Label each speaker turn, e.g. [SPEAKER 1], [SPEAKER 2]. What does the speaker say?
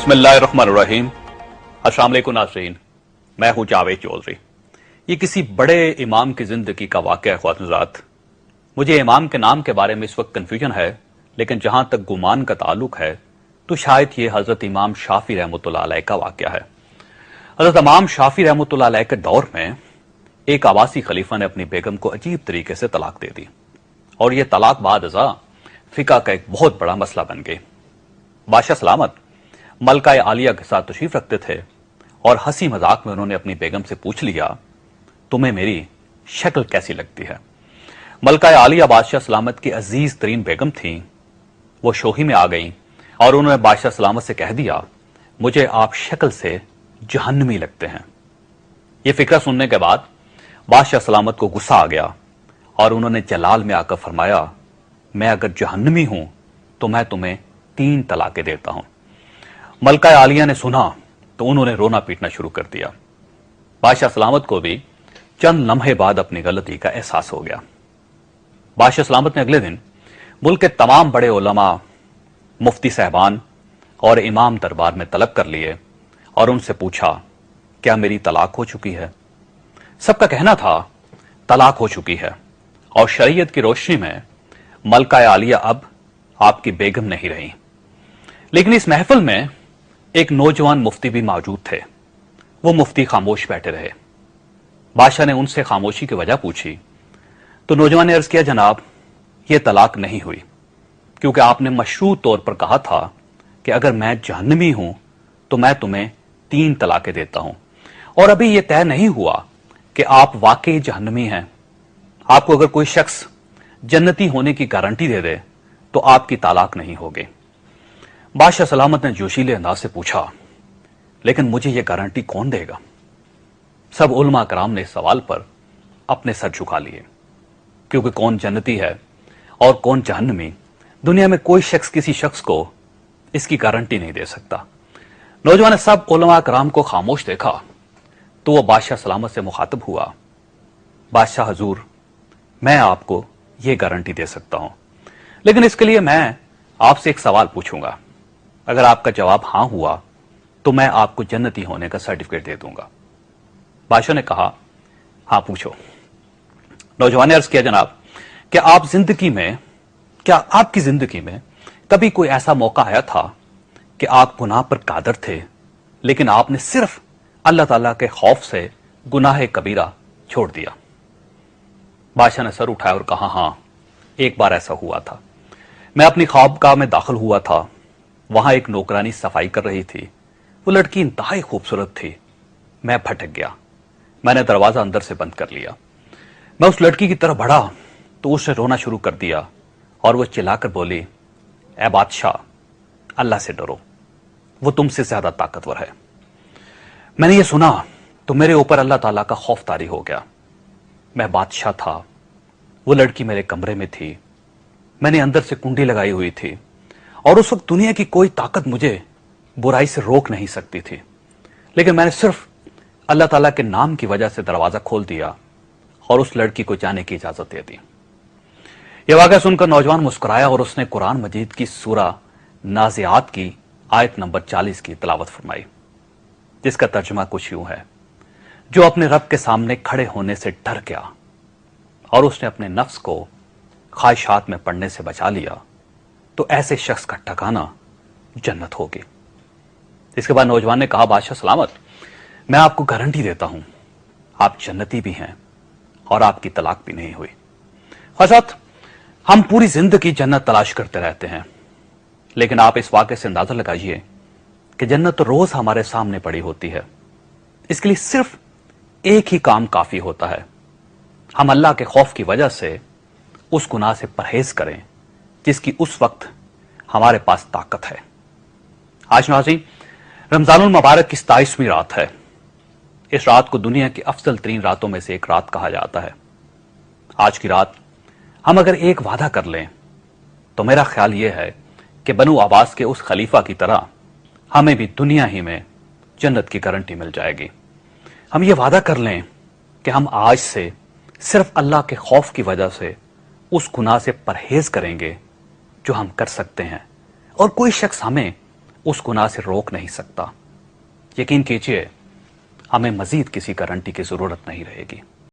[SPEAKER 1] बिस्मिल्लाहिर्रहमानिर्रहीम। अस्सलाम वालेकुम नाज़रीन, मैं हूं जावेद चौधरी। ये किसी बड़े इमाम की जिंदगी का वाक़या है ख्वातीन-हज़रात। मुझे इमाम के नाम के बारे में इस वक्त कन्फ्यूजन है, लेकिन जहां तक गुमान का ताल्लुक है तो शायद ये हजरत इमाम शाफी रहमतुल्लाह अलैह का वाक़या है। हजरत इमाम शाफी रहमतुल्लाह अलैह के दौर में एक आवासी खलीफा ने अपनी बेगम को अजीब तरीके से तलाक दे दी और यह तलाक बाद अज़ा फिका का एक बहुत बड़ा मसला बन गई। बादशाह सलामत मलका आलिया के साथ तशरीफ रखते थे और हंसी मजाक में उन्होंने अपनी बेगम से पूछ लिया, तुम्हें मेरी शक्ल कैसी लगती है। मलका आलिया बादशाह सलामत की अजीज तरीन बेगम थी। वो शोही में आ गई और उन्होंने बादशाह सलामत से कह दिया, मुझे आप शक्ल से जहन्नमी लगते हैं। यह फिक्रा सुनने के बाद बादशाह सलामत को गुस्सा आ गया और उन्होंने जलाल में आकर फरमाया, मैं अगर जहन्नमी हूं तो मैं तुम्हें 3 तलाकें देता हूं। मलका आलिया ने सुना तो उन्होंने रोना पीटना शुरू कर दिया। बादशाह सलामत को भी चंद लम्हे बाद अपनी गलती का एहसास हो गया। बादशाह सलामत ने अगले दिन मुल्क के तमाम बड़े उलमा, मुफ्ती साहबान और इमाम दरबार में तलब कर लिए और उनसे पूछा, क्या मेरी तलाक हो चुकी है। सबका कहना था तलाक हो चुकी है और शरीयत की रोशनी में मलका आलिया अब आपकी बेगम नहीं रही। लेकिन इस महफिल में एक नौजवान मुफ्ती भी मौजूद थे। वो मुफ्ती खामोश बैठे रहे। बादशाह ने उनसे खामोशी की वजह पूछी तो नौजवान ने अर्ज किया, जनाब ये तलाक नहीं हुई क्योंकि आपने मशरूत तौर पर कहा था कि अगर मैं जहन्नमी हूं तो मैं तुम्हें 3 तलाकें देता हूं और अभी यह तय नहीं हुआ कि आप वाकई जहन्नमी हैं। आपको अगर कोई शख्स जन्नती होने की गारंटी दे दे तो आपकी तलाक नहीं होगी। बादशाह सलामत ने जोशीले अंदाज से पूछा, लेकिन मुझे यह गारंटी कौन देगा। सब उलमा कराम ने इस सवाल पर अपने सर झुका लिए क्योंकि कौन जन्नती है और कौन जहन्नमी, दुनिया में कोई शख्स किसी शख्स को इसकी गारंटी नहीं दे सकता। नौजवान ने सब उलमा कराम को खामोश देखा तो वह बादशाह सलामत से मुखातब हुआ, बादशाह हजूर, मैं आपको यह गारंटी दे सकता हूं, लेकिन इसके लिए मैं आपसे एक सवाल पूछूंगा। अगर आपका जवाब हां हुआ तो मैं आपको जन्नती होने का सर्टिफिकेट दे दूंगा। बादशाह ने कहा, हां पूछो। नौजवान ने अर्ज किया, जनाब क्या आपकी जिंदगी में कभी कोई ऐसा मौका आया था कि आप गुनाह पर कादर थे लेकिन आपने सिर्फ अल्लाह ताला के खौफ से गुनाह कबीरा छोड़ दिया। बादशाह ने सर उठाया और कहा, हां एक बार ऐसा हुआ था। मैं अपनी ख्वाबगाह में दाखिल हुआ था। वहां एक नौकरानी सफाई कर रही थी। वो लड़की इंतहाई खूबसूरत थी। मैं भटक गया। मैंने दरवाजा अंदर से बंद कर लिया। मैं उस लड़की की तरफ बढ़ा तो उसने रोना शुरू कर दिया और वो चिल्लाकर बोली, ऐ बादशाह, अल्लाह से डरो, वो तुमसे ज्यादा ताकतवर है। मैंने ये सुना तो मेरे ऊपर अल्लाह ताला का खौफ तारी हो गया। मैं बादशाह था, वो लड़की मेरे कमरे में थी। मैंने अंदर से कुंडी लगाई हुई थी और उस वक्त दुनिया की कोई ताकत मुझे बुराई से रोक नहीं सकती थी, लेकिन मैंने सिर्फ अल्लाह ताला के नाम की वजह से दरवाजा खोल दिया और उस लड़की को जाने की इजाजत दे दी। यह वाक़या सुनकर नौजवान मुस्कुराया और उसने कुरान मजीद की सूरा नाज़ियात की आयत नंबर 40 की तिलावत फरमाई, जिसका तर्जुमा कुछ यूं है, जो अपने रब के सामने खड़े होने से डर गया और उसने अपने नफ्स को ख्वाहिशात में पड़ने से बचा लिया तो ऐसे शख्स का ठिकाना जन्नत होगी। इसके बाद नौजवान ने कहा, बादशाह सलामत, मैं आपको गारंटी देता हूं आप जन्नती भी हैं और आपकी तलाक भी नहीं हुई। हज़रत, हम पूरी जिंदगी जन्नत तलाश करते रहते हैं, लेकिन आप इस वाक़े से अंदाजा लगाइए कि जन्नत तो रोज हमारे सामने पड़ी होती है। इसके लिए सिर्फ एक ही काम काफी होता है, हम अल्लाह के खौफ की वजह से उस गुनाह से परहेज करें जिसकी उस वक्त हमारे पास ताकत है। आज नाज़रीन, रमजानुल मुबारक की 27वीं रात है। इस रात को दुनिया की अफजल तरीन रातों में से एक रात कहा जाता है। आज की रात हम अगर एक वादा कर लें तो मेरा ख्याल यह है कि बनु अब्बास के उस खलीफा की तरह हमें भी दुनिया ही में जन्नत की गारंटी मिल जाएगी। हम ये वादा कर लें कि हम आज से सिर्फ अल्लाह के खौफ की वजह से उस गुनाह से परहेज करेंगे जो हम कर सकते हैं, और कोई शख्स हमें اس گناہ سے روک نہیں سکتا۔ یقین کیجئے ہمیں مزید کسی گارنٹی کی ضرورت نہیں رہے گی۔